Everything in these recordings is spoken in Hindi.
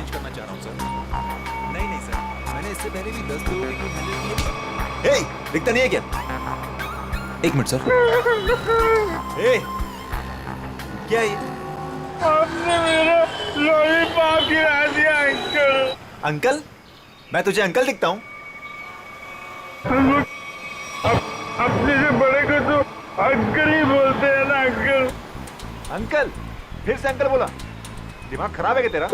कुछ करना चाह रहा हूँ सर। नहीं नहीं सर, मैंने इससे पहले भी 10 लोगों को हैंडल किया। हे, दिखता नहीं है क्या? एक मिनट सर। हे, क्या है ये? आपने मेरा लॉलीपॉप गिरा दिया अंकल। अंकल? मैं तुझे अंकल दिखता हूँ? अपने से बड़े को तो अंकल ही बोलते हैं ना अंकल। अंकल? फिर से अंकल बोला? दिमाग खराब है क्या तेरा?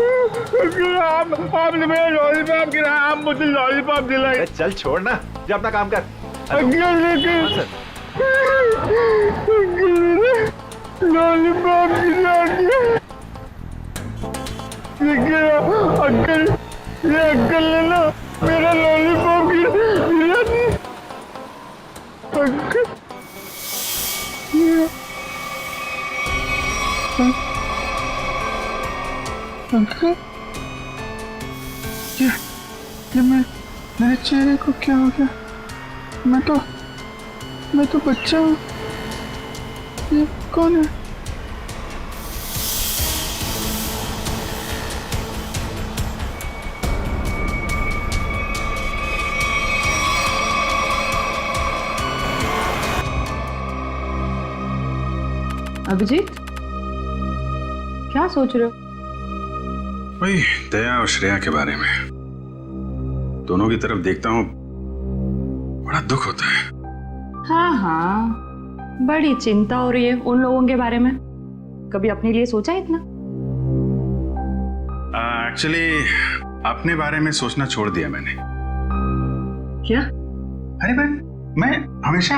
आपने मेरा लॉलीपॉप गिराया, आप मुझे लॉलीपॉप दिलाए। अरे चल छोड़ ना, जा अपना काम कर। अंकल लेकिन हाँ, सर। लॉलीपॉप गिरा दिया। अंकल, ये अंकल ने ना मेरा लॉलीपॉप गिरा दिया। अंकल अंकल, ये मेरे चेहरे को क्या हो गया? मैं तो बच्चा हूँ। ये कौन है? अभिजीत, क्या सोच रहे हो? वही दया और श्रेया के बारे में। दोनों की तरफ देखता हूँ, बड़ा दुख होता है। हाँ, बड़ी चिंता हो रही है उन लोगों के बारे में। कभी अपने लिए सोचा है इतना? एक्चुअली अपने बारे में सोचना छोड़ दिया मैंने। क्या? अरे मैं हमेशा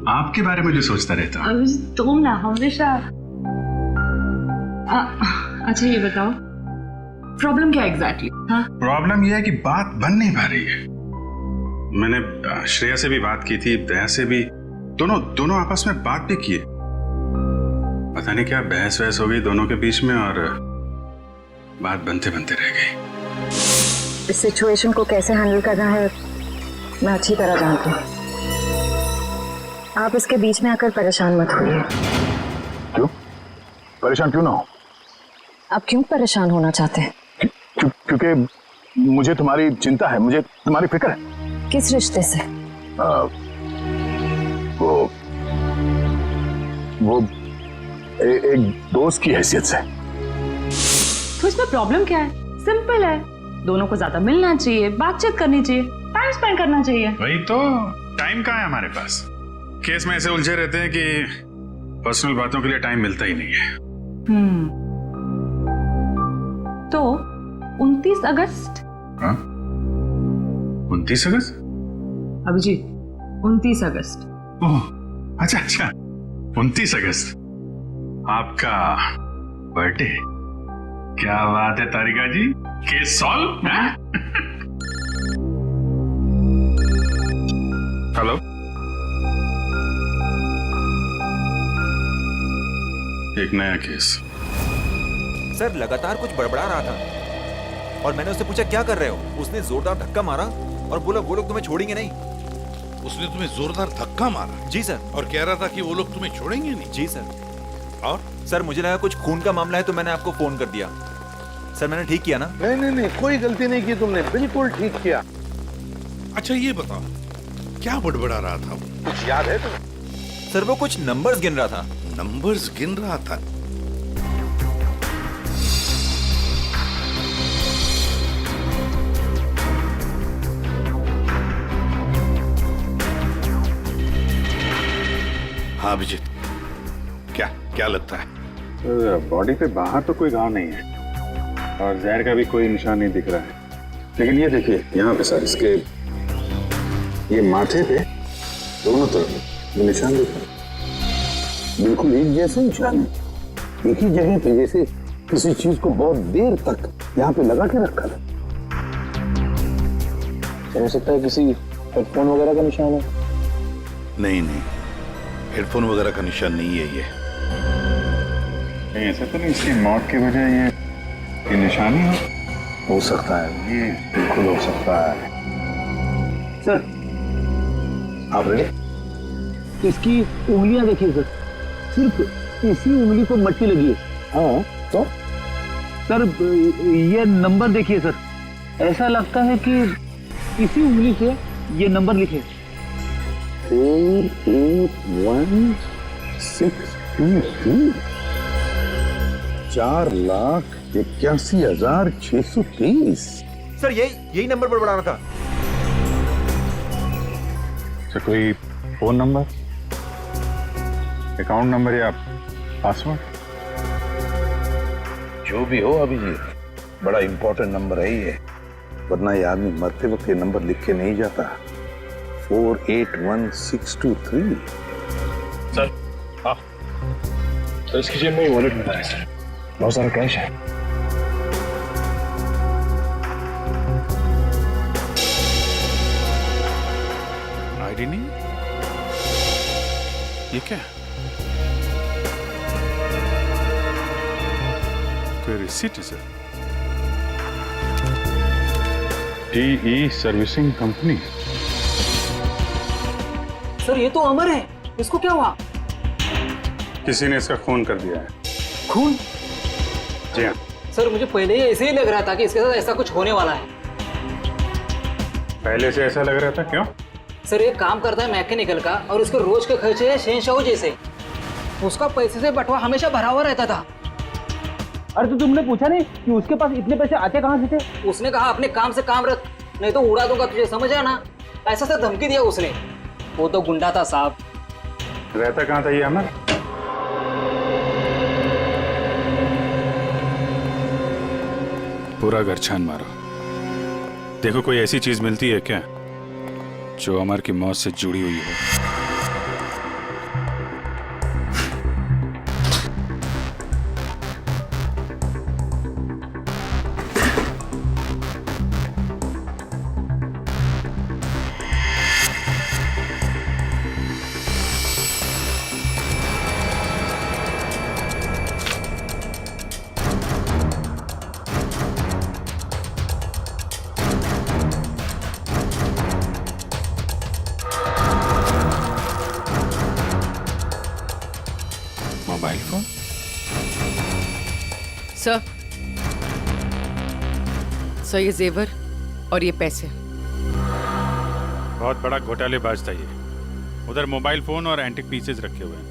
आपके बारे में जो सोचता रहता हूँ। अभिजीत, तुम ना हमेशा। अच्छा ये बताओ, प्रॉब्लम क्या एग्जैक्टली? हाँ, प्रॉब्लम यह है कि बात बन नहीं पा रही है। मैंने श्रेया से भी बात की थी, दया से भी, दोनों आपस में बात भी किए। पता नहीं क्या बहस वहस हो गई दोनों के बीच में और बात बनते बनते रह गई। इस सिचुएशन को कैसे हैंडल करना है मैं अच्छी तरह जानती हूँ। आप इसके बीच में आकर परेशान मत होइए। क्यों? परेशान क्यों ना हो? आप क्यों परेशान होना चाहते हैं? क्योंकि मुझे तुम्हारी चिंता है, मुझे तुम्हारी फिक्र है। किस रिश्ते से? वो एक दोस्त की हैसियत से। तो इसमें प्रॉब्लम क्या है? सिंपल है, दोनों को ज्यादा मिलना चाहिए, बातचीत करनी चाहिए, टाइम स्पेंड करना चाहिए। वही तो, टाइम कहाँ है हमारे पास? केस में ऐसे उलझे रहते हैं कि पर्सनल बातों के लिए टाइम मिलता ही नहीं है। तो 29 अगस्त? हाँ? 29 अगस्त? अभिजीत, 29 अगस्त। ओह, अच्छा 29 अगस्त आपका बर्थडे। क्या बात है तारिका जी, केस सॉल्व है? हेलो, एक नया केस। सर लगातार कुछ बड़बड़ा रहा था और मैंने उससे पूछा क्या कर रहे हो? उसने जोरदार धक्का मारा और बोला वो लोग तुम्हें छोड़ेंगे नहीं। उसने तुम्हें जोरदार धक्का मारा? जी सर। और कह रहा था कि वो लोग तुम्हें छोड़ेंगे नहीं? जी सर। और सर मुझे लगा कुछ खून का मामला है तो मैंने आपको फोन कर दिया। सर मैंने ठीक किया ना? नहीं, कोई गलती नहीं की तुमने, बिल्कुल ठीक किया। अच्छा ये बताओ, क्या बड़बड़ा रहा था वो? कुछ याद है तुम्हें? सर वो कुछ नंबर्स गिन रहा था। नंबर्स गिन रहा था? हाँ अभिजीत, क्या लगता है? बॉडी पे बाहर तो कोई घाव नहीं है और जहर का भी कोई निशान नहीं दिख रहा है, लेकिन ये देखिए यहाँ पे सर, इसके ये माथे पे दोनों तरफ ये निशान दिख रहा है। बिल्कुल एक जैसे निशान है, एक ही जगह पे, जैसे किसी चीज को बहुत देर तक यहाँ पे लगा के रखा था। हो सकता है किसी हेडफोन वगैरह का निशान है। नहीं, हेडफोन वगैरह का निशान नहीं है ये। नहीं ऐसा तो नहीं इसकी मौत की वजह ये निशानी हो सकता है, ये बिल्कुल हो सकता है। सर आप रेडी? इसकी उंगलियां देखिए सर, सिर्फ इसी उंगली को मट्टी लगी है। हाँ तो सर ये नंबर देखिए सर, ऐसा लगता है कि इसी उंगली से ये नंबर लिखे। 481623 4,81,623। सर यही नंबर पर बढ़ाना था। सर कोई फोन नंबर, अकाउंट नंबर या पासवर्ड? जो भी हो अभिजीत, बड़ा इंपॉर्टेंट नंबर है ये, वरना ये आदमी मरते वक्त ये नंबर लिख के नहीं जाता। 481623। सर हाँ, तो इसकी जेब में वॉलेट मिला है सर, बहुत सारा कैश है। आईडी नहीं, ये क्या? कोई रिसीट है sir? TE servicing company. Sir ये तो अमर है, इसको क्या हुआ? किसी ने इसका खून कर दिया है। खून? जी हाँ। सर मुझे पहले ही ऐसे ही लग रहा था कि इसके साथ ऐसा कुछ होने वाला है। पहले से ऐसा लग रहा था, क्यों? सर ये काम करता है मैकेनिकल का और उसके रोज के खर्चे है शहंशाह जैसे। उसका पैसे से बटवा हमेशा भरा हुआ रहता था। अरे तो तुमने पूछा नहीं कि उसके पास इतने पैसे आते कहाँ से थे? उसने कहा अपने काम से काम रख, नहीं तो उड़ा दूंगा तुझे, समझ आया ना? ऐसा सा धमकी दिया उसने। वो तो गुंडा था साहब। रहता कहाँ था ये अमर? पूरा घर छान मारो, देखो कोई ऐसी चीज मिलती है क्या जो अमर की मौत से जुड़ी हुई हो। Mobile phone? सर ये जेवर और ये पैसे। बहुत बड़ा घोटालेबाज था ये। उधर मोबाइल फोन और एंटिक पीसेस रखे हुए हैं।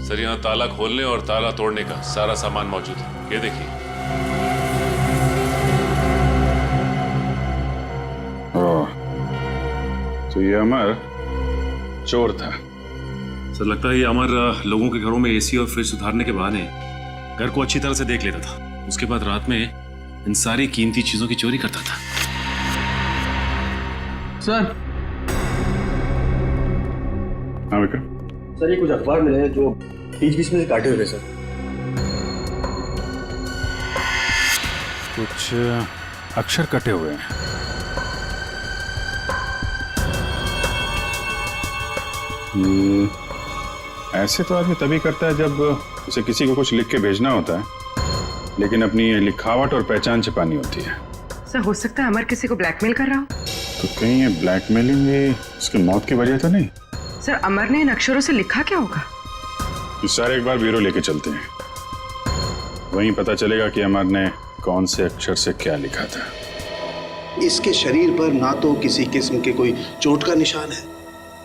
सर यहाँ ताला खोलने और ताला तोड़ने का सारा सामान मौजूद है, ये देखिए। तो ये अमर चोर था। सर लगता है ये अमर लोगों के घरों में एसी और फ्रिज सुधारने के बहाने घर को अच्छी तरह से देख लेता था। उसके बाद रात में इन सारी कीमती चीजों की चोरी करता था। सर हाँ विक्रम। सर ये कुछ अखबार मिले हैं जो बीच बीच में से काटे हुए सर। कुछ अक्षर कटे हुए हैं। ऐसे तो आदमी तभी करता है जब उसे किसी को कुछ लिख के भेजना होता है, लेकिन अपनी लिखावट और पहचान छिपानी होती है। सर हो सकता है अमर किसी को ब्लैकमेल कर रहा हो। तो कहीं ये ब्लैकमेलिंग ये उसकी मौत की वजह तो नहीं? सर अमर ने इन अक्षरों से लिखा क्या होगा? इस सारे एक बार ब्यूरो लेके चलते हैं, वहीं पता चलेगा कि अमर ने कौन से अक्षर से क्या लिखा था। इसके शरीर पर ना तो किसी किस्म के कोई चोट का निशान है,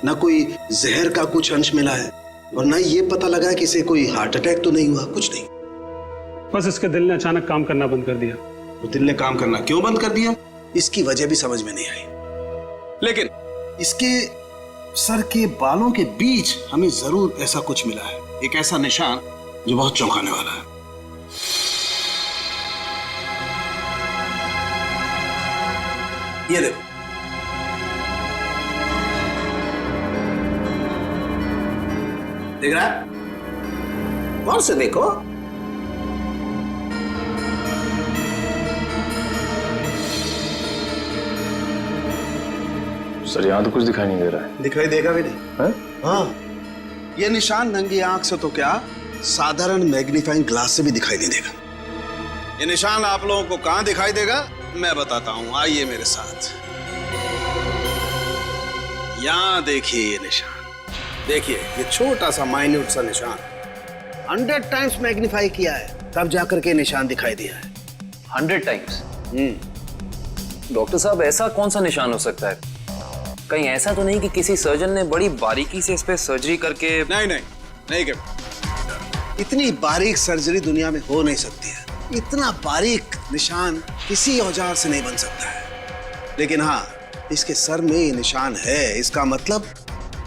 ना कोई जहर का कुछ अंश मिला है, और ना ये पता लगा कि इसे कोई हार्ट अटैक तो नहीं हुआ, कुछ नहीं। बस इसके दिल ने अचानक काम करना बंद कर दिया। तो दिल ने काम करना क्यों बंद कर दिया, इसकी वजह भी समझ में नहीं आई। लेकिन इसके सर के बालों के बीच हमें जरूर ऐसा कुछ मिला है, एक ऐसा निशान जो बहुत चौंकाने वाला है। ये देखो, देख रहा है? गौर से देखो। सर यहाँ तो कुछ दिखाई नहीं दे रहा है। दिखाई देगा भी नहीं है? हाँ, ये निशान नंगी आंख से तो क्या, साधारण मैग्नीफाइंग ग्लास से भी दिखाई नहीं देगा। ये निशान आप लोगों को कहां दिखाई देगा मैं बताता हूं, आइए मेरे साथ। यहां देखिए ये निशान, देखिए ये छोटा सा माइन्यूट सा निशान 100 टाइम्स मैग्नीफाई किया है, तब जाकर के निशान दिखाई दिया है। 100 टाइम्स? डॉक्टर साहब, ऐसा कौन सा निशान हो सकता है? कहीं ऐसा तो नहीं कि किसी सर्जन ने बड़ी बारीकी से इस पे सर्जरी करके? नहीं कर। इतनी बारीक सर्जरी दुनिया में हो नहीं सकती है। इतना बारीक निशान किसी औजार से नहीं बन सकता है। लेकिन हाँ, इसके सर में ये निशान है, इसका मतलब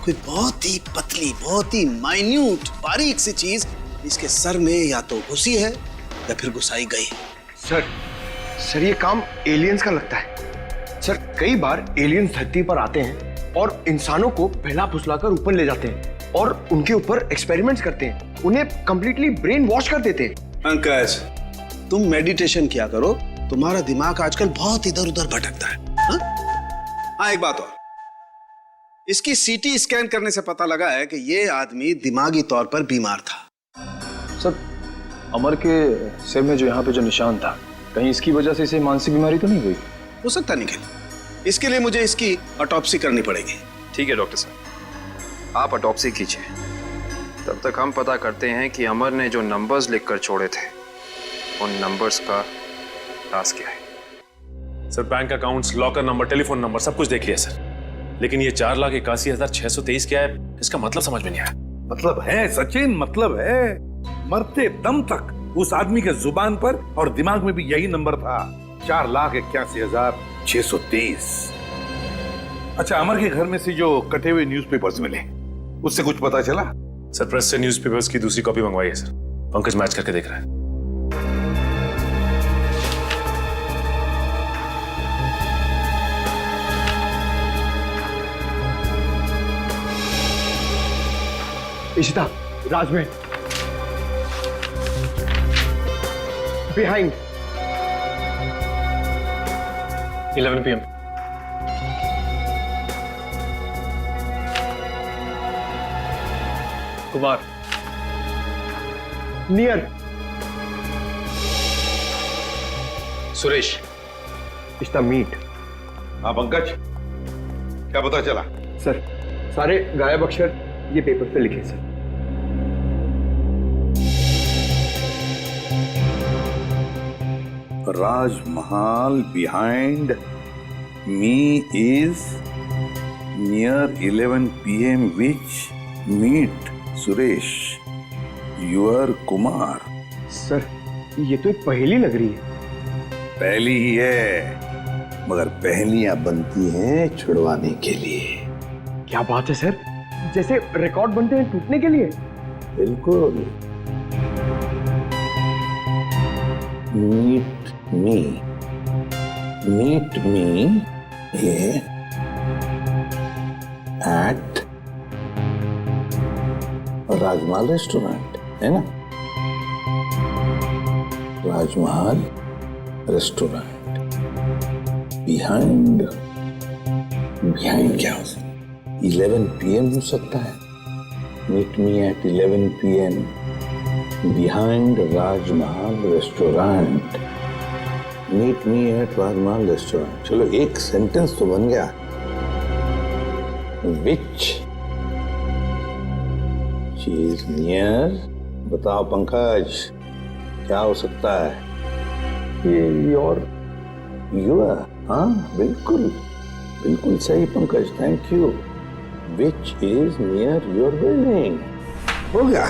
कोई बहुत ही पतली, बहुत ही माइन्यूट, बारीक सी चीज इसके सर में या तो घुसी है या फिर घुसाई गई। सर ये काम एलियंस का लगता है। सर कई बार एलियंस धरती पर आते हैं और इंसानों को बहला फुसलाकर ऊपर ले जाते हैं और उनके ऊपर एक्सपेरिमेंट्स करते हैं, उन्हें कंप्लीटली ब्रेन वॉश कर देते हैं। पंकज, तुम मेडिटेशन किया करो, तुम्हारा दिमाग आजकल बहुत इधर उधर भटकता है। हाँ, एक बात और, इसकी सीटी स्कैन करने से पता लगा है कि ये आदमी दिमागी तौर पर बीमार था। सर अमर के सिर में जो यहाँ पे जो निशान था, कहीं इसकी वजह से इसे मानसिक बीमारी तो नहीं हुई? हो सकता निखिल, इसके लिए मुझे इसकी ऑटोप्सी करनी पड़ेगी। ठीक है डॉक्टर साहब, आप ऑटोप्सी कीजिए। तब तक हम पता करते हैं कि अमर ने जो नंबर्स लिखकर छोड़े थे, उन नंबर्स का राज क्या है। Sir bank accounts, locker number, telephone number सब कुछ देख लिया सर, लेकिन ये 4,81,623 क्या है, इसका मतलब समझ में नहीं आया। मतलब है सचिन, मतलब है। मरते दम तक उस आदमी के जुबान पर और दिमाग में भी यही नंबर था, 4,81,623। अच्छा, अमर के घर में से जो कटे हुए न्यूज़पेपर्स मिले, उससे कुछ पता चला? सर प्रेस से न्यूज़पेपर्स की दूसरी कॉपी मंगवाई है सर, पंकज मैच करके देख रहा है। Ishita, Rajmahal, behind 11 PM। Kumar, near Suresh, इश्ता मीट। हाँ पंकज, क्या पता चला? सर सारे गायब अक्षर ये पेपर पे लिखे sir. Rajmahal behind me is near 11 PM which meet Suresh, your Kumar। Sir ये तो एक पहेली लग रही है। पहली ही है, मगर पहेलियां बनती हैं छुड़वाने के लिए। क्या बात है सर, जैसे रिकॉर्ड बनते हैं टूटने के लिए। बिल्कुल। meet me at Rajmahal restaurant, है ना? राजमहल रेस्टोरेंट बिहाइंड क्या हो सकता है? 11 PM हो सकता है। Meet me at 11 PM behind Rajmahal restaurant. Meet me at Rajmahal restaurant, चलो एक सेंटेंस तो बन गया। विच चीज नियर, बताओ पंकज, क्या हो सकता है? ये योर। हाँ बिल्कुल बिल्कुल सही Pankaj, thank you. Which is near your building, हो गया।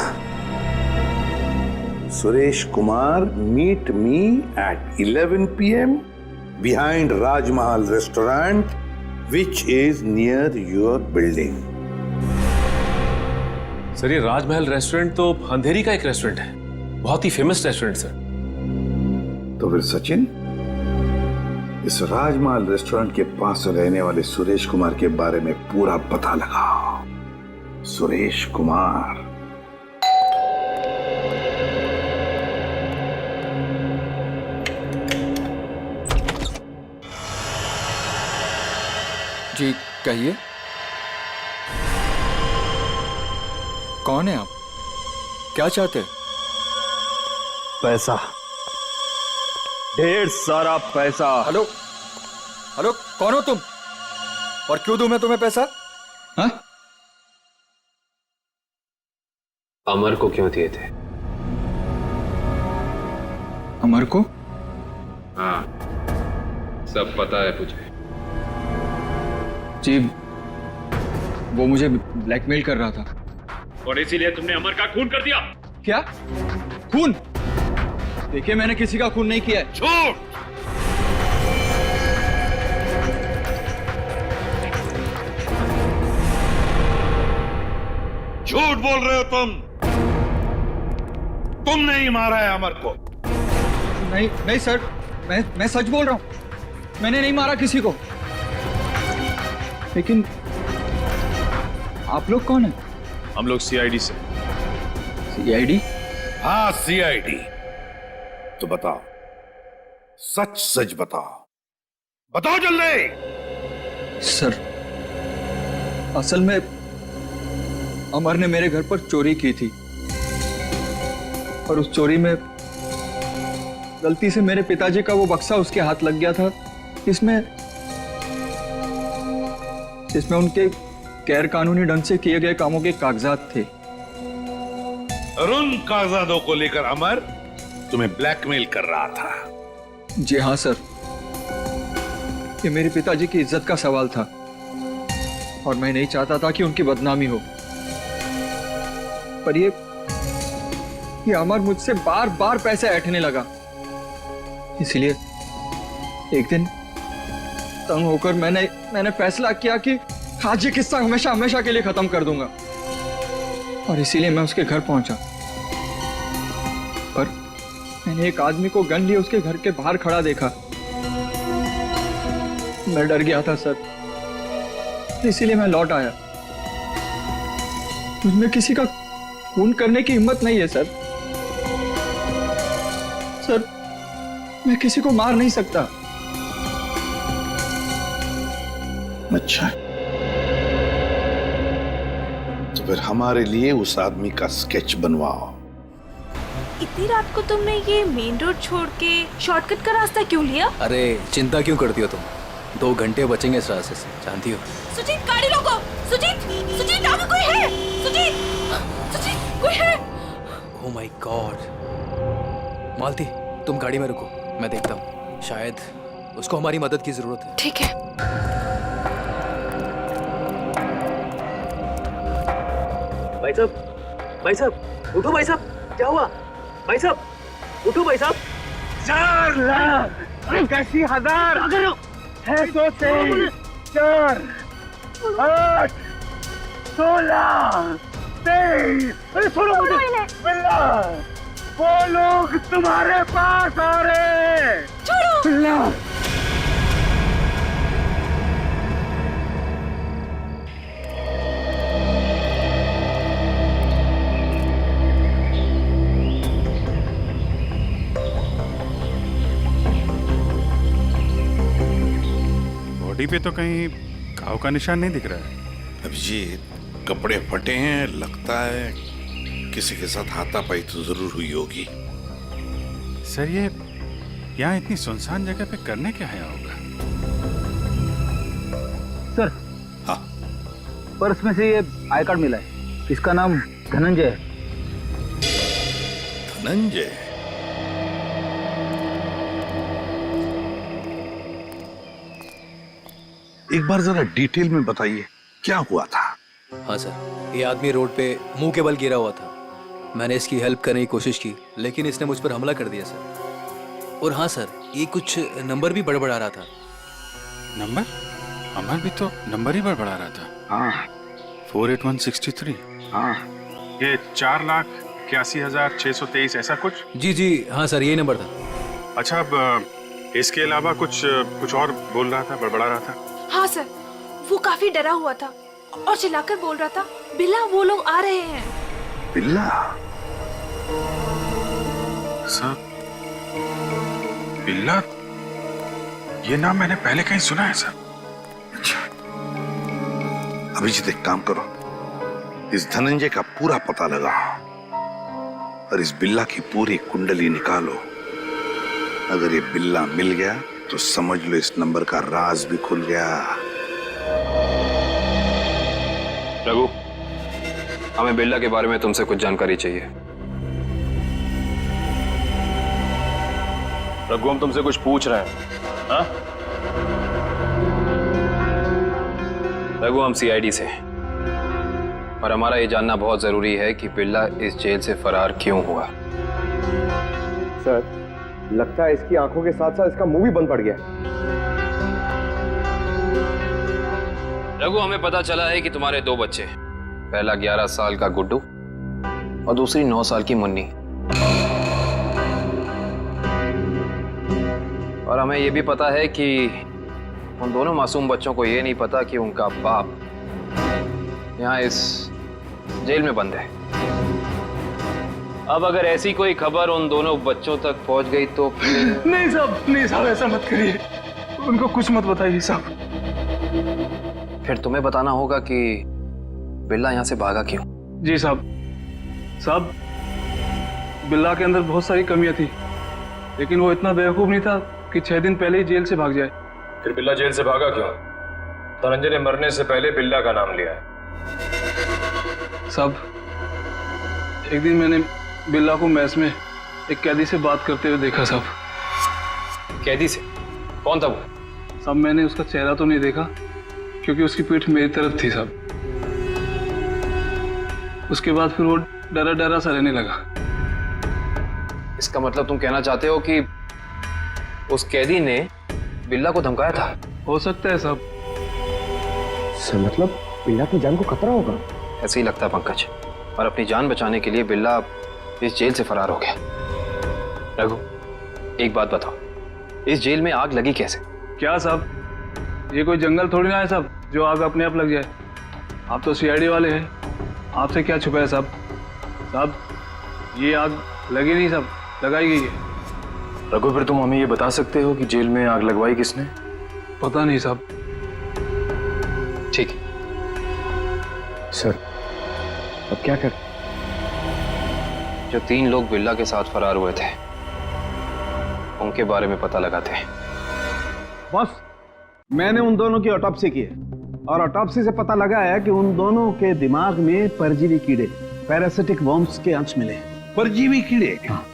Suresh Kumar, meet me at 11 PM behind Rajmahal restaurant which is near your building. Sir ये राजमहल रेस्टोरेंट तो अंधेरी का एक रेस्टोरेंट है, बहुत ही फेमस रेस्टोरेंट सर। तो फिर सचिन, इस राजमहल रेस्टोरेंट के पास रहने वाले सुरेश कुमार के बारे में पूरा पता लगाओ। सुरेश कुमार। जी कहिए, कौन है आप? क्या चाहते हैं? पैसा, ढेर सारा पैसा। हेलो हेलो, कौन हो तुम और क्यों दूं मैं तुम्हें पैसा? हाँ? अमर को क्यों दिए थे? अमर को? हाँ, सब पता है मुझे। जी, वो मुझे ब्लैकमेल कर रहा था। और इसीलिए तुमने अमर का खून कर दिया? क्या? खून? देखिए, मैंने किसी का खून नहीं किया है। झूठ! झूठ बोल रहे हो तुम। तुमने ही मारा है अमर को। नहीं नहीं सर, मैं सच बोल रहा हूं। मैंने नहीं मारा किसी को। लेकिन आप लोग कौन हैं? हम लोग सीआईडी से। सीआईडी? हाँ, सीआईडी। तो बताओ, सच सच बताओ, बताओ जल्दी। सर, असल में अमर ने मेरे घर पर चोरी की थी और उस चोरी में गलती से मेरे पिताजी का वो बक्सा उसके हाथ लग गया था जिसमें उनके गैर कानूनी ढंग से किए गए कामों के कागजात थे। और उन कागजातों को लेकर अमर तुम्हें ब्लैकमेल कर रहा था। जी हाँ सर, ये मेरे पिताजी की इज्जत का सवाल था और मैं नहीं चाहता था कि उनकी बदनामी हो। पर ये अमर मुझसे बार बार पैसे ऐंठने लगा। इसलिए एक दिन तंग होकर मैंने फैसला किया कि आज ये किस्सा हमेशा हमेशा के लिए खत्म कर दूंगा और इसीलिए मैं उसके घर पहुंचा। पर मैंने एक आदमी को गन लिए उसके घर के बाहर खड़ा देखा। मैं डर गया था सर, इसीलिए मैं लौट आया। मुझमें किसी का खून करने की हिम्मत नहीं है सर। सर, मैं किसी को मार नहीं सकता। अच्छा, तो फिर हमारे लिए उस आदमी का स्केच बनवाओ। इतनी रात को तुमने ये मेन रोड छोड़ के शॉर्टकट का रास्ता क्यों लिया? अरे चिंता क्यों करती हो तुम? 2 घंटे बचेंगे इस रास्ते से, जानती हो। सुजीत, गाड़ी रोको। सुजीत, सुजीत, आगे कोई है? सुजीत, सुजीत, कोई है? Oh my God. मालती, तुम गाड़ी में रुको, मैं देखता हूँ। शायद उसको हमारी मदद की जरूरत है। ठीक है। भाई साहब, उठो भाई साहब, क्या हुआ? भाई साहब, उठो भाई साहब। 4 लाख 81,000 623 4 8 16 23। अरे छोड़ो मुझे। बिल्ला, वो लोग तुम्हारे पास आ रहे हैं। छोड़ो। बिल्ला, बॉडी पे तो कहीं घाव का निशान नहीं दिख रहा है। अभिजीत, कपड़े फटे हैं, लगता है किसी के साथ हाथापाई तो जरूर हुई होगी। सर, ये यहाँ इतनी सुनसान जगह पे करने क्या आया होगा? सर। हाँ। पर्स में से ये आई कार्ड मिला है। इसका नाम धनंजय है। धनंजय? एक बार जरा डिटेल में बताइए, क्या हुआ था? हाँ सर, ये आदमी रोड पे मुंह के बल गिरा हुआ था। मैंने इसकी हेल्प करने की कोशिश की, लेकिन इसने मुझ पर हमला कर दिया सर। और हाँ सर, ये कुछ नंबर भी बड़बड़ा रहा था। नंबर? अमर भी तो नंबर ही बड़बड़ा रहा था। हाँ। 48163। हाँ। ये 4,81,623 ऐसा कुछ? जी जी हाँ सर, यही नंबर था। अच्छा, अब इसके अलावा कुछ और बोल रहा था, बड़बड़ा रहा था? हाँ सर, वो काफी डरा हुआ था और चिल्लाकर बोल रहा था, बिल्ला वो लोग आ रहे हैं। बिल्ला? सर, बिल्ला, ये नाम मैंने पहले कहीं सुना है सर। अच्छा, अभिजीत एक काम करो, इस धनंजय का पूरा पता लगाओ और इस बिल्ला की पूरी कुंडली निकालो। अगर ये बिल्ला मिल गया तो समझ लो इस नंबर का राज भी खुल गया। रघु, हमें बिल्ला के बारे में तुमसे कुछ जानकारी चाहिए। रघु, हम तुमसे कुछ पूछ रहे हैं। हाँ रघु, हम सीआईडी से हैं और हमारा ये जानना बहुत जरूरी है कि बिल्ला इस जेल से फरार क्यों हुआ। सर, लगता है इसकी आंखों के साथ साथ इसका मुंह भी बंद पड़ गया। रघु, हमें पता चला है कि तुम्हारे 2 बच्चे, पहला 11 साल का गुड्डू और दूसरी 9 साल की मुन्नी, और हमें यह भी पता है कि उन दोनों मासूम बच्चों को यह नहीं पता कि उनका बाप यहाँ इस जेल में बंद है। अब अगर ऐसी कोई खबर उन दोनों बच्चों तक पहुंच गई तो नहीं साहब, ऐसा मत करिए, उनको कुछ मत बताइए साहब। फिर तुम्हें बताना होगा कि बिल्ला यहाँ से भागा क्यों। जी साहब, बिल्ला के अंदर बहुत सारी कमियां थी, लेकिन वो इतना बेवकूफ नहीं था कि 6 दिन पहले ही जेल से भाग जाए। फिर बिल्ला जेल से भागा क्यों? धनंजय ने मरने से पहले बिल्ला का नाम लिया है। साहब, एक दिन मैंने बिल्ला को मैस में एक कैदी से बात करते हुए देखा साहब। कैदी से? कौन था वो? साहब, मैंने उसका चेहरा तो नहीं देखा क्योंकि उसकी पीठ मेरी तरफ थी साहब। उसके बाद फिर वो डरा डरा सा रहने लगा। इसका मतलब तुम कहना चाहते हो कि उस कैदी ने बिल्ला को धमकाया था? हो सकता है साहब। सर, मतलब बिल्ला की जान को खतरा होगा? ऐसे ही लगता है पंकज, और अपनी जान बचाने के लिए बिल्ला इस जेल से फरार हो गया। रघु, एक बात बताओ, इस जेल में आग लगी कैसे? क्या साहब, ये कोई जंगल थोड़ी ना है साहब जो आग अपने आप लग जाए। आप तो सीआईडी वाले हैं, आपसे क्या छुपा है साहब? साहब, ये आग लगी नहीं साहब, लगाई गई है। रघु, फिर तुम हमें ये बता सकते हो कि जेल में आग लगवाई किसने? पता नहीं साहब। ठीक है सर, अब क्या कर? जो 3 लोग बिल्ला के साथ फरार हुए थे उनके बारे में पता लगाते हैं। बस, मैंने उन दोनों की ऑटोप्सी की है और ऑटोप्सी से पता लगा है कि उन दोनों के दिमाग में परजीवी कीड़े, पैरासिटिक वर्म्स के अंश मिले। परजीवी कीड़े? हाँ,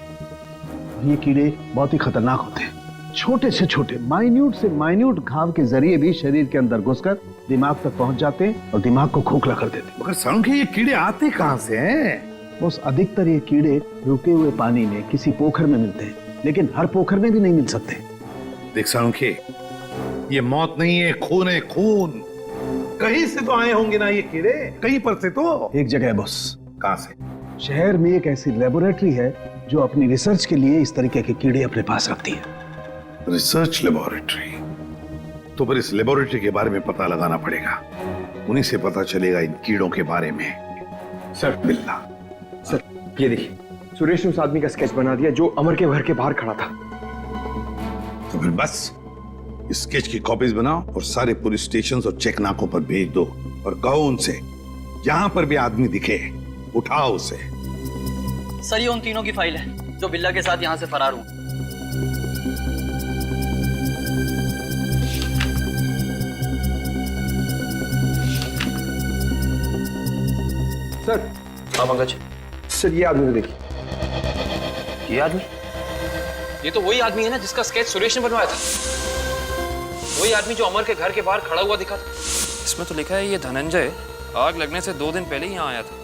ये कीड़े बहुत ही खतरनाक होते हैं। छोटे से छोटे, माइन्यूट से माइन्यूट घाव के जरिए भी शरीर के अंदर घुसकर दिमाग तक पहुंच जाते हैं और दिमाग को खोखला कर देते हैं। मगर सालुंखे, ये कीड़े आते कहां से हैं? बस अधिकतर ये कीड़े रुके हुए पानी में किसी पोखर में मिलते हैं, लेकिन हर पोखर में भी नहीं मिल सकते। देख सालुंखे, ये मौत नहीं है, खून है, खून। कहीं से तो आए होंगे ना ये कीड़े, कहीं पर से तो। एक जगह है बॉस। कहां से? शहर में एक ऐसी लेबोरेटरी है जो अपनी रिसर्च के लिए इस तरीके के कीड़े अपने पास रखती है। Research laboratory? तो फिर इस लेबोरेटरी के बारे में पता लगाना पड़ेगा, उन्हीं से पता चलेगा इन कीड़ों के बारे में। सर, बिल्ला। सर, ये देखिए, सुरेश ने उस आदमी का स्केच बना दिया जो अमर के घर के बाहर खड़ा था। तो फिर बस स्केच की कॉपीज बनाओ और सारे पुलिस स्टेशन और चेक नाकों पर भेज दो और कहो उनसे जहां पर भी आदमी दिखे उठाओ उसे। सर, ये उन तीनों की फाइल है जो बिल्ला के साथ यहाँ से फरार हुए। सर। हाँ पंकज। सर, ये आदमी देखिए। ये आदमी? ये तो वही आदमी है ना जिसका स्केच सुरेश ने बनवाया था। वही आदमी जो अमर के घर के बाहर खड़ा हुआ दिखा था। इसमें तो लिखा है ये धनंजय आग लगने से 2 दिन पहले ही यहाँ आया था,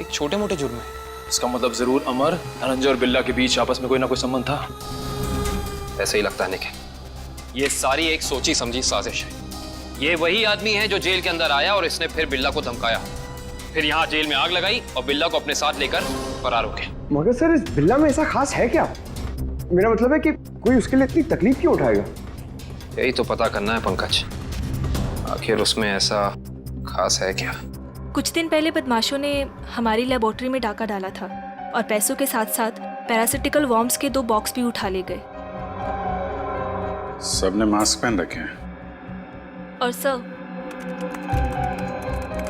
एक छोटे मोटे जुर्म है। इसका मतलब जरूर अमर, धनंजय और बिल्ला के बीच आपस में कोई ना कोई संबंध था। ऐसे ही लगता है निखिल, ये सारी एक सोची समझी साजिश है। ये वही आदमी है जो जेल के अंदर आया और इसने फिर बिल्ला को धमकाया, फिर यहाँ जेल में आग लगाई और बिल्ला को अपने साथ लेकर फरार हो गया। मगर सर, इस बिल्ला में ऐसा खास है क्या? मेरा मतलब है कि कोई उसके लिए इतनी तकलीफ क्यों उठाएगा? यही तो पता करना है पंकज, आखिर उसमें ऐसा खास है क्या? कुछ दिन पहले बदमाशों ने हमारी लेबोरेटरी में डाका डाला था और पैसों के साथ साथ पैरासिटिकल वर्म्स के 2 बॉक्स भी उठा ले गए। सबने मास्क पहन रखे हैं। और सर,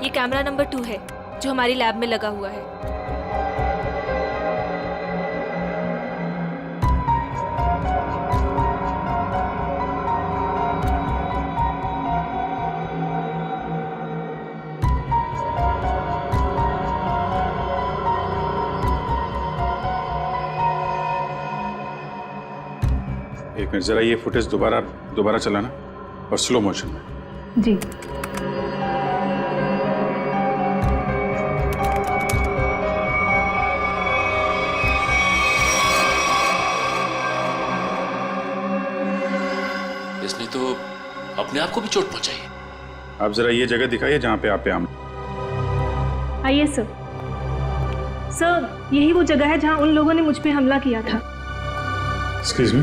ये कैमरा नंबर 2 है जो हमारी लैब में लगा हुआ है। एक मिनट, जरा ये फुटेज दोबारा चलाना और स्लो मोशन में। जी। इसने तो अपने आप को भी चोट पहुंचाई है। आप जरा ये जगह दिखाइए जहाँ पे आप आइए सर। सर, यही वो जगह है जहां उन लोगों ने मुझ पे हमला किया था। Excuse me.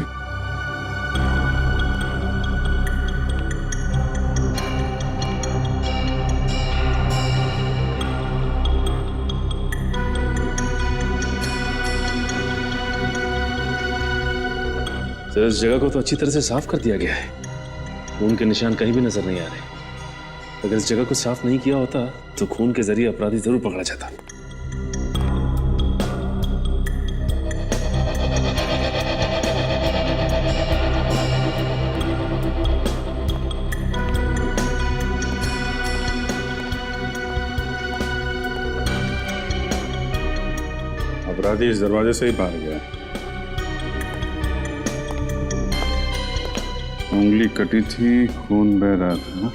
सर, इस जगह को तो अच्छी तरह से साफ कर दिया गया है, खून के निशान कहीं भी नजर नहीं आ रहे। अगर इस जगह को साफ नहीं किया होता तो खून के जरिए अपराधी जरूर पकड़ा जाता। अपराधी इस दरवाजे से ही बाहर गया। उंगली कटी थी, खून बह रहा था।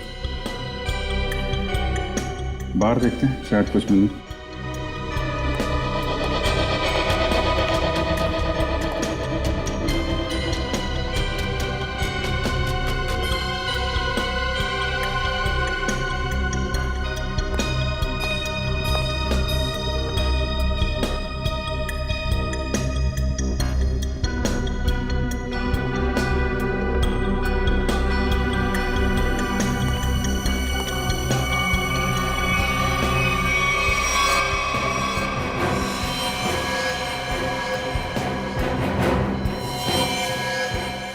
बाहर देखते हैं, शायद कुछ मिले।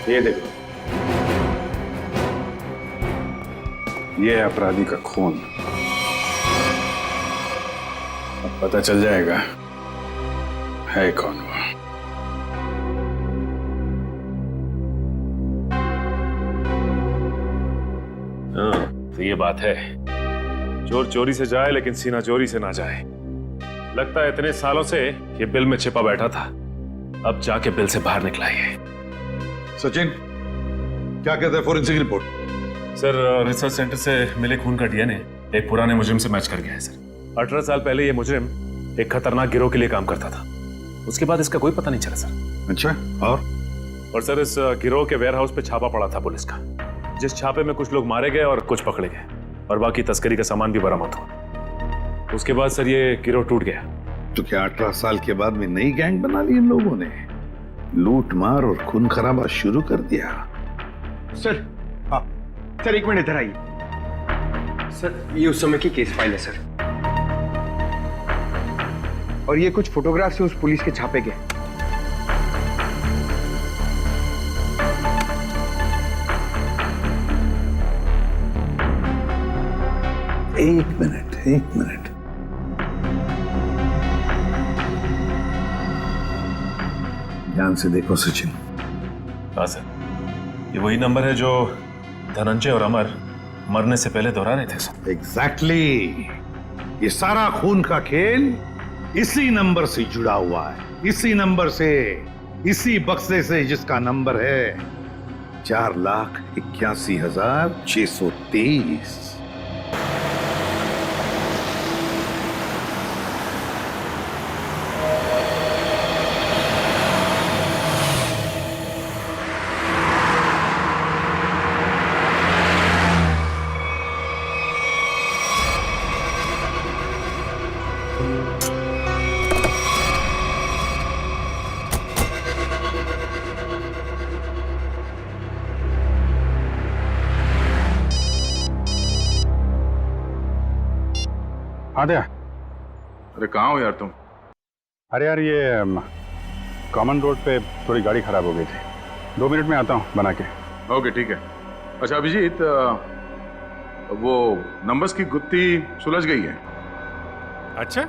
ये देखो, ये है अपराधी का खून। अब पता चल जाएगा है कौन वो। हाँ, तो ये बात है, चोर चोरी से जाए लेकिन सीना चोरी से ना जाए। लगता है इतने सालों से ये बिल में छिपा बैठा था, अब जाके बिल से बाहर निकला है। सचिन, क्या कहता है forensic report? Sir, research centre से मिले खून का डीएनए एक पुराने मुजरिम से मैच कर गया है सर। 18 साल पहले ये मुजरिम एक खतरनाक गिरोह के लिए काम करता था, उसके बाद इसका कोई पता नहीं चला सर। अच्छा, और सर, इस गिरोह के वेयर हाउस पे छापा पड़ा था पुलिस का, जिस छापे में कुछ लोग मारे गए और कुछ पकड़े गए और बाकी तस्करी का सामान भी बरामद हुआ। उसके बाद सर ये गिरोह टूट गया। तो क्या 18 साल के बाद में नई गैंग बना ली इन लोगों ने? लूट मार और खून खराबा शुरू कर दिया। सर, हाँ सर, एक मिनट इधर आइए। सर, ये उस समय की केस फाइल है सर, और ये कुछ फोटोग्राफ से उस पुलिस के छापे गए। एक मिनट। ध्यान से देखो सचिन। हाँ सर, ये वही नंबर है जो धनंजय और अमर मरने से पहले दोहरा रहे थे सर। एग्जैक्टली। ये सारा खून का खेल इसी नंबर से जुड़ा हुआ है, इसी नंबर से, इसी बक्से से जिसका नंबर है 4,81,623। आद्या, अरे कहाँ हो यार तुम? अरे यार, ये कॉमन रोड पे थोड़ी गाड़ी खराब हो गई थी, 2 मिनट में आता हूँ बना के। ओके ठीक है। अच्छा अभिजीत, वो नंबर्स की गुत्थी सुलझ गई है। अच्छा,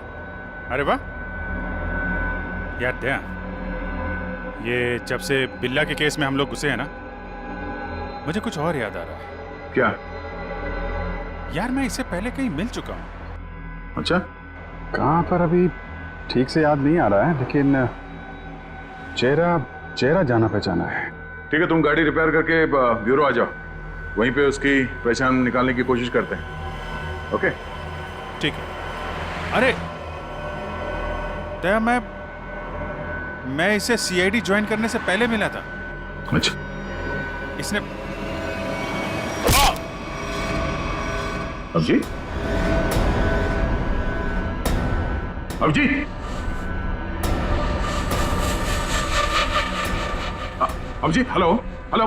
अरे वाह यार दया, ये जब से बिल्ला के केस में हम लोग घुसे हैं ना, मुझे कुछ और याद आ रहा है। क्या? यार मैं इससे पहले कहीं मिल चुका हूँ। अच्छा, कहाँ पर अभी ठीक से याद नहीं आ रहा है, लेकिन चेहरा जाना पहचाना है। ठीक है, तुम गाड़ी रिपेयर करके ब्यूरो आ जाओ, वहीं पे उसकी पहचान निकालने की कोशिश करते हैं। ओके ठीक है। अरे दया, मैं इसे सीआईडी ज्वाइन करने से पहले मिला था। अच्छा, इसने Abhijit, Abhijit, Abhijit, hello hello.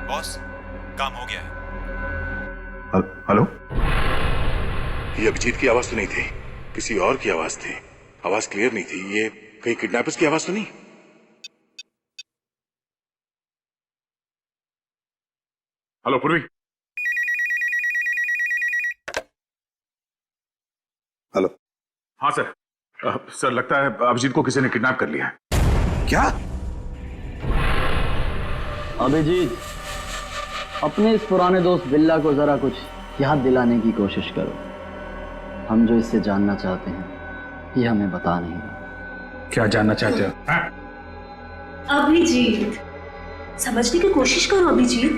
Boss, काम हो गया है। हेलो, ये अभिजीत की आवाज तो नहीं थी, किसी और की आवाज थी। आवाज क्लियर नहीं थी। ये कहीं किडनैपर्स की आवाज तो नहीं? हेलो पूर्वी। हेलो। हाँ सर। सर लगता है अभिजीत को किसी ने किडनैप कर लिया है। क्या? अभिजीत, अपने इस पुराने दोस्त बिल्ला को जरा कुछ याद दिलाने की कोशिश करो। हम जो इससे जानना चाहते हैं ये हमें बता नहीं रहा। क्या जानना चाहते हो? अभिजीत, समझने की कोशिश करो अभिजीत।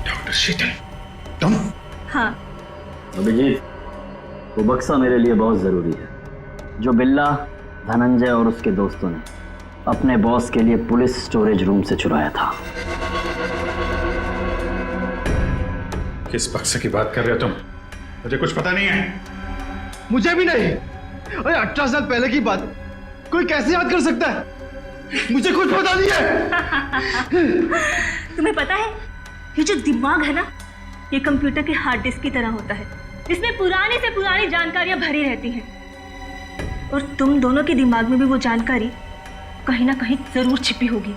डॉक्टर शीतल, तुम? हाँ। अभिजीत, वो बक्सा मेरे लिए बहुत जरूरी है जो बिल्ला, धनंजय और उसके दोस्तों ने अपने बॉस के लिए पुलिस स्टोरेज रूम से चुराया था। किस बक्से की बात कर रहे हो तुम? मुझे कुछ पता नहीं है। मुझे भी नहीं। अरे 18 साल पहले की बात कोई कैसे याद कर सकता है? मुझे कुछ पता नहीं है। तुम्हें पता है, ये जो दिमाग है ना, ये कंप्यूटर के हार्ड डिस्क की तरह होता है। इसमें पुरानी से पुरानी जानकारियां भरी रहती हैं और तुम दोनों के दिमाग में भी वो जानकारी कहीं ना कहीं जरूर छिपी होगी।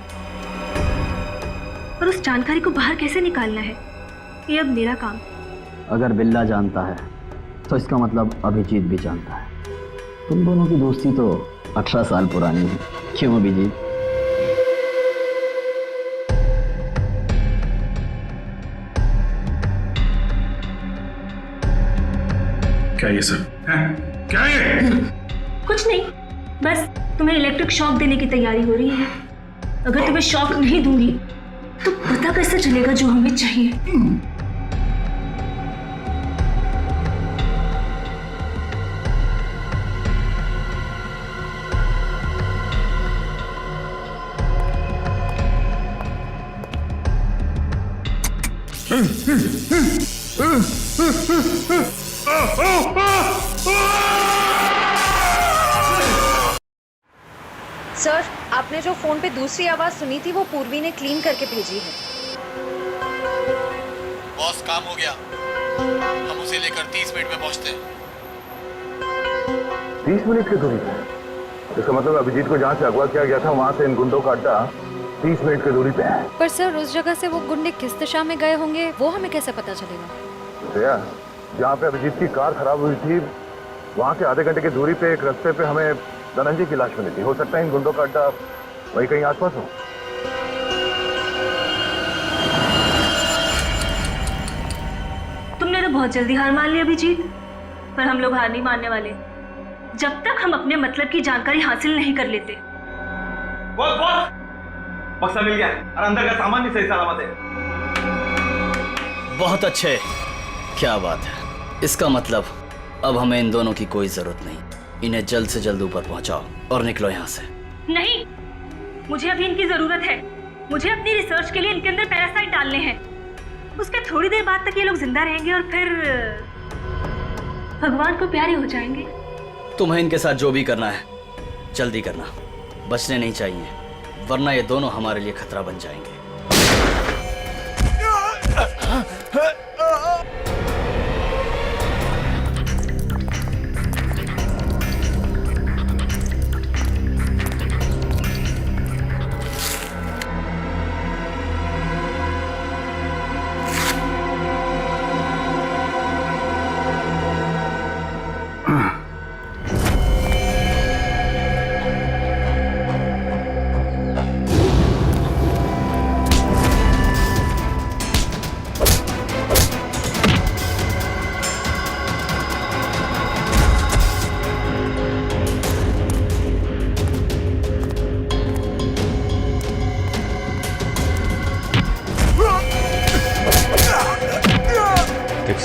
और उस जानकारी को बाहर कैसे निकालना है, ये अब मेरा काम। अगर बिल्ला जानता है तो इसका मतलब अभिजीत भी जानता है। तुम दोनों की दोस्ती तो 18 साल पुरानी है, क्यों अभिजीत? क्या ये सब है? क्या ये? कुछ नहीं, बस तुम्हें इलेक्ट्रिक शॉक देने की तैयारी हो रही है। अगर तुम्हें शॉक नहीं दूंगी तो पता कैसे चलेगा जो हमें चाहिए? सर, आपने जो फोन पे दूसरी आवाज सुनी थी वो पूर्वी ने क्लीन करके भेजी है। बॉस, काम हो गया। हम उसे लेकर 30 मिनट में पहुंचते हैं। 30 मिनट की दूरी पे? इसका मतलब अभिजीत को जहाँ से अगवा किया गया था वहाँ से इन गुंडों का अड्डा 30 मिनट की दूरी पे है। पर सर, उस जगह से वो गुंडे किस दिशा में गए होंगे वो हमें कैसे पता चलेगा? भैया, जहाँ पे अभिजीत की कार खराब हुई थी वहाँ से आधे घंटे की दूरी पे एक रास्ते पे हमें धनंजय की लाश मिली थी। हो सकता है इन गुंडों का अड्डा वही कहीं आसपास हो। तुमने तो बहुत जल्दी हार मान ली अभिजीत, पर हम लोग हार नहीं मानने वाले जब तक हम अपने मतलब की जानकारी हासिल नहीं कर लेते। बॉस, बॉस, बक्सा मिल गया और अंदर का सामान भी सही सलामत है। बहुत अच्छे, क्या बात है। इसका मतलब अब हमें इन दोनों की कोई जरूरत नहीं। इन्हें जल्द से जल्द ऊपर पहुंचाओ और निकलो यहाँ से। नहीं, मुझे अभी इनकी जरूरत है। मुझे अपनी रिसर्च के लिए इनके अंदर पैरासाइट डालने हैं। उसके थोड़ी देर बाद तक ये लोग जिंदा रहेंगे और फिर भगवान को प्यारे हो जाएंगे। तुम्हें इनके साथ जो भी करना है जल्दी करना, बचने नहीं चाहिए, वरना ये दोनों हमारे लिए खतरा बन जाएंगे।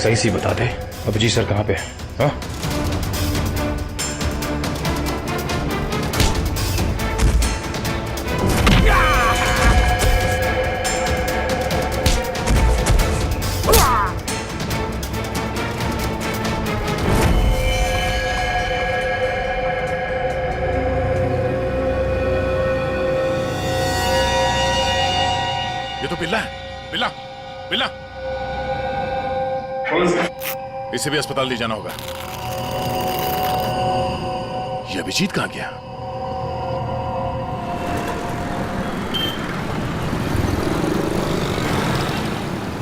सही सी बता दे, अभिजीत सर कहाँ पे है? हाँ? ये तो बिल्ला है, बिल्ला, बिल्ला। इसे भी अस्पताल ले जाना होगा। ये अभिजीत कहाँ गया?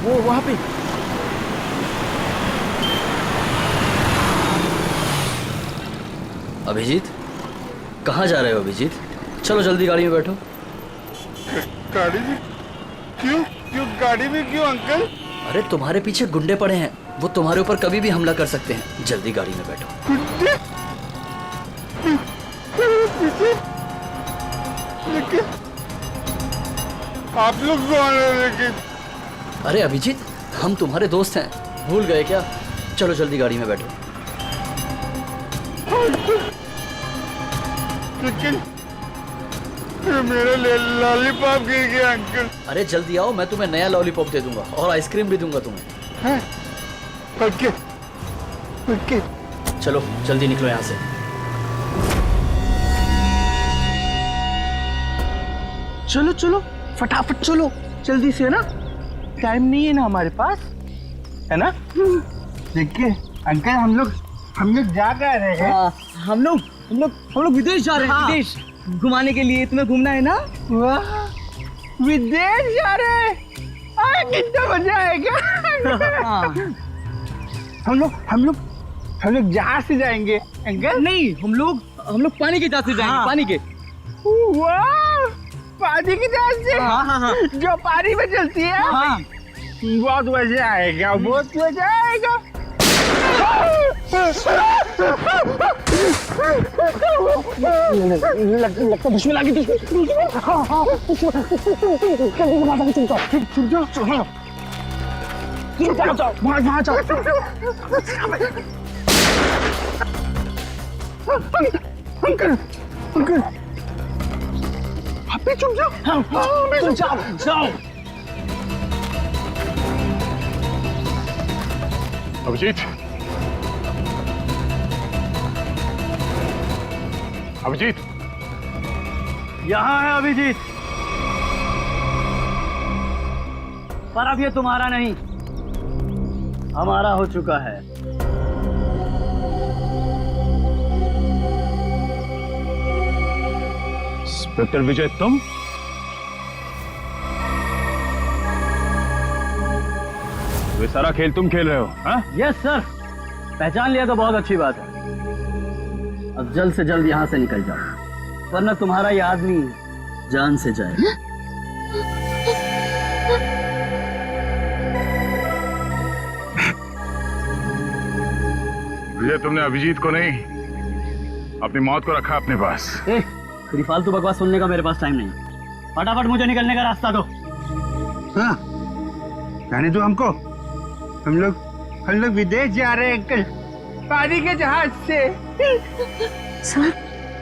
वो वहां पे। अभिजीत, कहाँ जा रहे हो अभिजीत? चलो जल्दी गाड़ी में बैठो। गाड़ी में क्यों? क्यों गाड़ी में क्यों अंकल? अरे तुम्हारे पीछे गुंडे पड़े हैं, वो तुम्हारे ऊपर कभी भी हमला कर सकते हैं। जल्दी गाड़ी में बैठो। लेकिन आप लोग कौन हो? लेकिन अरे अभिजीत, हम तुम्हारे दोस्त हैं, भूल गए क्या? चलो जल्दी गाड़ी में बैठो। लेकिन मेरा लॉलीपॉप गिर गया अंकल। अरे जल्दी आओ, मैं तुम्हें नया लॉलीपॉप दे दूंगा और आइसक्रीम भी दूंगा तुम्हें। Okay okay. चलो जल्दी निकलो यहाँ से। चलो चलो फटाफट चलो, जल्दी से, ना टाइम नहीं है ना हमारे पास, है ना? देखिए अंकल, हम लोग जा रहे हैं। हम लोग विदेश जा रहे हैं। विदेश घुमाने के लिए। तुम्हें घूमना है ना? वाह, विदेश जा रहे हैं, कितना मजा आएगा। हम लोग जहाज से जाएंगे अंकल। नहीं, हम लोग पानी के जहाज से जाएंगे। पानी के। वाह, पानी की जहाज से। हाँ। जो पानी में चलती है। हाँ। बहुत मजा आएगा, बहुत मजा आएगा। लगता दुश्मन आ गई। वहाँ जाओ। अंकल आप भी चुप जाओ। जाओ। अभिजीत, अभिजीत, यहाँ है अभिजीत, पर अब ये तुम्हारा नहीं, हमारा हो चुका है। इंस्पेक्टर विजय, तुम? ये सारा खेल तुम खेल रहे हो? हाँ? यस सर, पहचान लिया तो बहुत अच्छी बात है। अब जल्द से जल्द यहाँ से निकल जाओ, वरना तुम्हारा ये आदमी जान से जाएगा। विजय, तुमने अभिजीत को नहीं, अपनी मौत को रखा अपने पास। तेरी फालतू बकवास सुनने का मेरे पास टाइम नहीं। फटाफट मुझे निकलने का रास्ता दो। हाँ, जाने दो हमको। हम लोग विदेश जा रहे हैं अंकल, पानी के जहाज से। सर,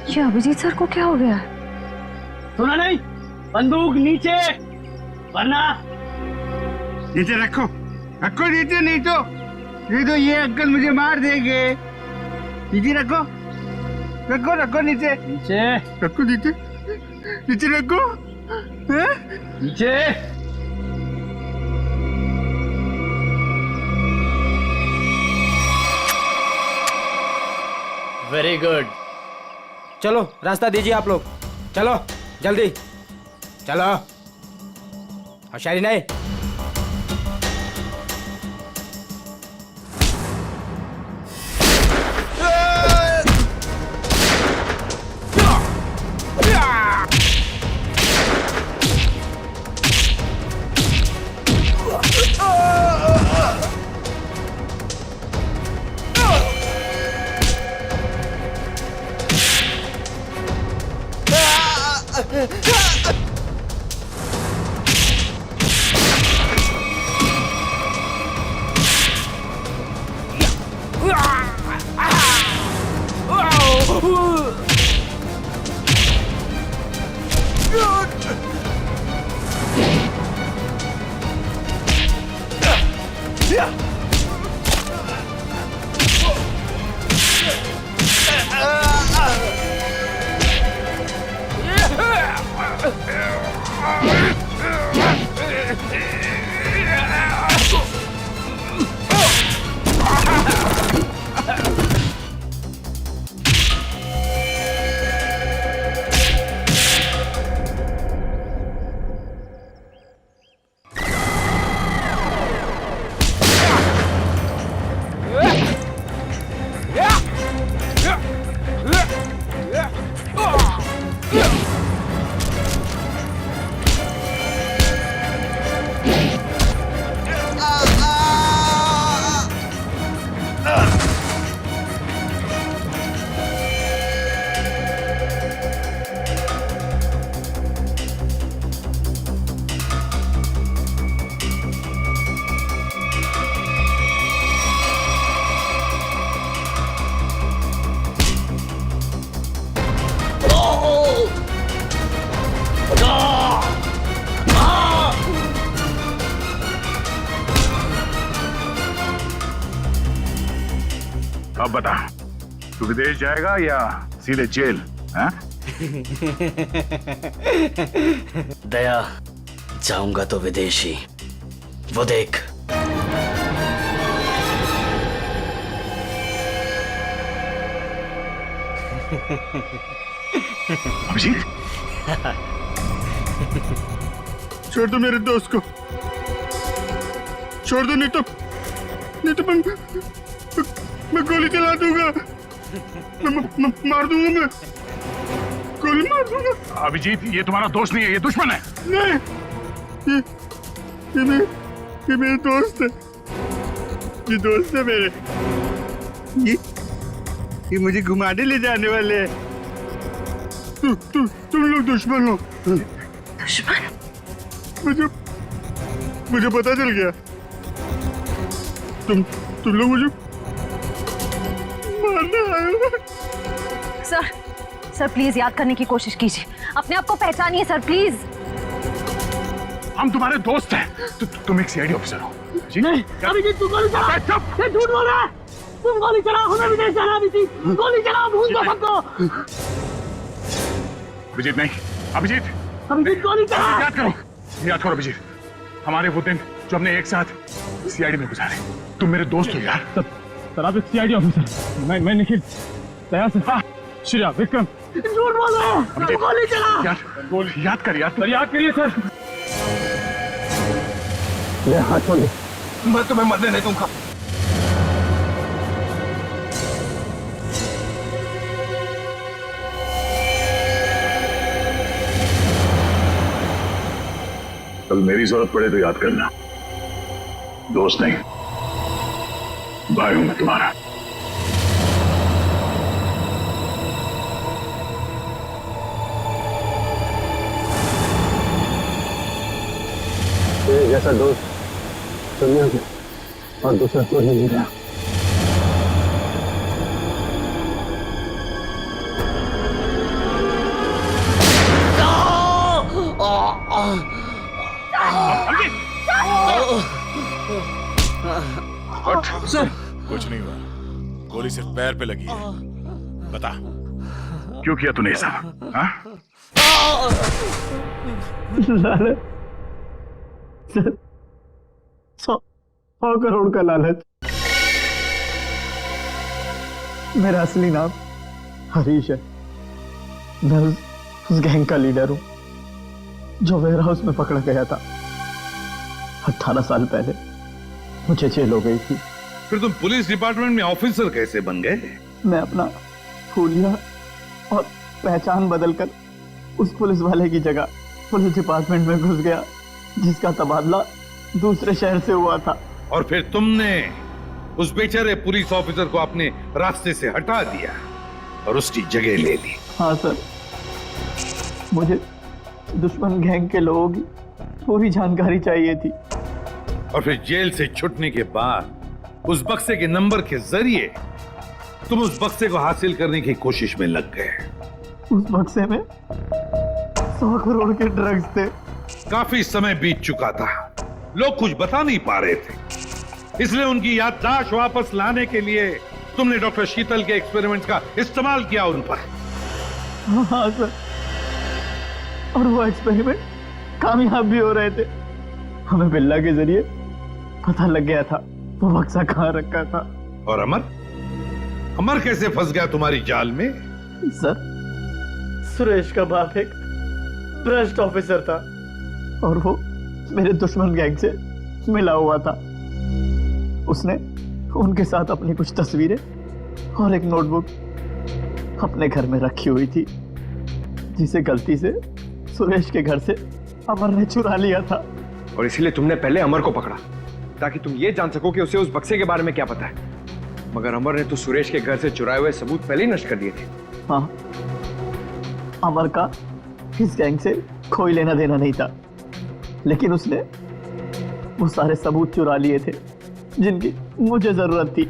ये अभिजीत सर को क्या हो गया? सुना नहीं? बंदूक नीचे, वरना नीचे रखो नीचे, नहीं तो ये अंकल मुझे मार देंगे। नीचे रखो नीचे रखो, नीचे रखो। नीचे। Very good. चलो रास्ता दीजिए आप लोग, चलो जल्दी चलो। होशियारी नहीं। अब बता, तू विदेश जाएगा या सीधे जेल? हाँ? दया, जाऊंगा तो विदेशी, वो देख। अभिजीत, छोड़ दो मेरे दोस्त को, छोड़ दो, नहीं तो मैं गोली चला दूंगा, मार दूंगा, मैं गोली मार दूंगा। अभिजीत, ये तुम्हारा दोस्त नहीं है, ये दुश्मन है। नहीं, ये मेरे दोस्त है, ये दोस्त है मेरे, ये मुझे घुमाने ले जाने वाले हैं। तुम लोग दुश्मन हो। दुश्मन? मुझे पता चल गया, तुम लोग मुझे मारने आए हो। सर प्लीज याद करने की कोशिश कीजिए, अपने आप को पहचानिए सर, प्लीज। हम तुम्हारे दोस्त हैं। तुम एक सीआईडी ऑफिसर हो जी? नहीं, अभिजीत तू गोली चला, ये झूठ बोल रहा है। तुम गोली चला, हमें विदेश जाना, अभिजीत गोली चला, भूल दो सबको। अभिजीत नहीं, अभिजीत गोली चला। याद करो अभिजीत, हमारे वो दिन जो हमने एक साथ सीआईडी में गुजारे। तुम मेरे दोस्त हो यार। सर आप एक सीआईडी ऑफिसर, मैं निखिल, दया से, श्रेया, विक्रम। झूठ बोल रहा है, गोली चला। याद कर यार। सर याद करिए सर। ले हाथ छोड़ दे, मैं तुम्हें मरने नहीं दूंगा। कल मेरी जरूरत पड़े तो याद करना, दोस्त नहीं, भाई हूं मैं तुम्हारा। जैसा दोस्त दुनिया में और दूसरा कोई नहीं रहा। सर कुछ नहीं हुआ, गोली सिर्फ पैर पे लगी है। बता क्यों किया तूने ऐसा? हाँ? लालच सर, 100 करोड़ का लालच। मेरा असली नाम हरीश है, मैं उस गैंग का लीडर हूं जो वेयर हाउस में पकड़ा गया था। 18 साल पहले मुझे जेल हो गई थी। फिर तुम पुलिस डिपार्टमेंट में ऑफिसर कैसे बन गए? मैं अपना हुलिया और पहचान बदलकर उस पुलिस वाले की जगह पुलिस डिपार्टमेंट में घुस गया, जिसका तबादला दूसरे शहर से हुआ था। और फिर तुमने उस बेचारे पुलिस ऑफिसर को अपने रास्ते से हटा दिया और उसकी जगह ले ली। हाँ सर, मुझे दुश्मन गैंग के लोगों की पूरी जानकारी चाहिए थी। और फिर जेल से छूटने के बाद उस बक्से के नंबर के जरिए तुम उस बक्से को हासिल करने की कोशिश में लग गए। उस बक्से में 100 करोड़ के ड्रग्स थे। काफी समय बीत चुका था, लोग कुछ बता नहीं पा रहे थे, इसलिए उनकी याददाश्त वापस लाने के लिए तुमने डॉक्टर शीतल के एक्सपेरिमेंट का इस्तेमाल किया उन पर। हाँ सर, और वो एक्सपेरिमेंट कामयाब भी हो रहे थे। हमें बिल्ला के जरिए पता लग गया था वो बक्सा कहाँ रखा था। और अमर कैसे फंस गया तुम्हारी जाल में? सर, सुरेश का बाप एक भ्रष्ट ऑफिसर था और वो मेरे दुश्मन गैंग से मिला हुआ था। उसने उनके साथ अपनी कुछ तस्वीरें और एक नोटबुक अपने घर में रखी हुई थी, जिसे गलती से सुरेश के घर से अमर ने चुरा लिया था। और इसीलिए तुमने पहले अमर को पकड़ा ताकि तुम ये जान सको कि उसे उस बक्से के बारे में क्या पता है। मगर अमर ने तो सुरेश के घर से चुराए हुए सबूत पहले ही नष्ट कर दिए थे। हाँ, अमर का इस गैंग से कोई लेना देना नहीं था, लेकिन उसने वो सारे सबूत चुरा लिए थे जिनकी मुझे जरूरत थी।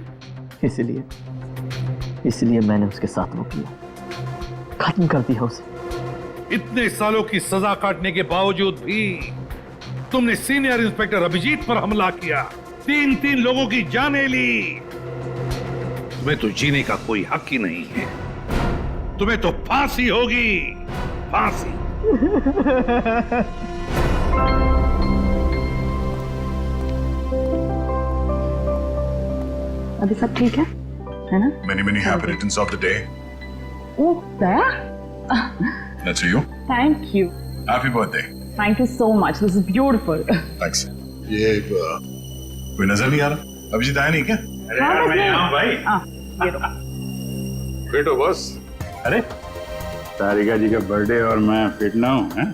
इसलिए मैंने उसके साथ वो किया, खत्म कर दिया उसे। इतने सालों की सजा काटने के बावजूद भी तुमने सीनियर इंस्पेक्टर अभिजीत पर हमला किया, 3 लोगों की जानें ली। तुम्हें तो जीने का कोई हक ही नहीं है। तुम्हें तो फांसी होगी, फांसी। अभी सब ठीक है ना? Many happy returns of the day. Oh Daya, That's for you. Thank you, Happy birthday. Thank you so much, this is beautiful. Thanks. ये कोई नजर नहीं आ रहा? अभिजीत आया नहीं क्या? अरे यार मैं यहाँ भाई। ये लो। फिट हो बस। अरे तारिका जी का बर्थडे और मैं फिट ना हूँ, हैं?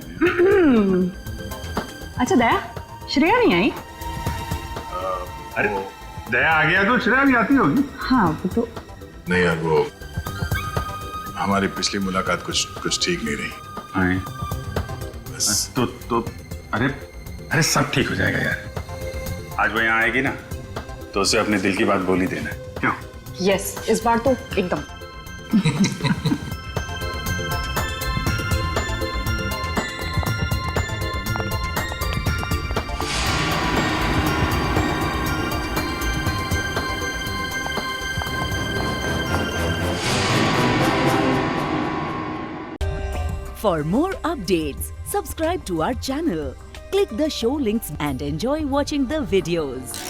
अच्छा दया, श्रेया नहीं आई? अरे दया आ गया तो श्रेया भी आती होगी। हाँ वो तो नहीं यार, वो हमारी पिछली मुलाकात कुछ ठीक नहीं रही। हाँ। तो अरे सब ठीक हो जाएगा यार। आज वो यहाँ आएगी ना तो उसे अपने दिल की बात बोल ही देना, क्यों? यस, इस बार तो एकदम। For more updates, subscribe to our channel, click the show links and enjoy watching the videos.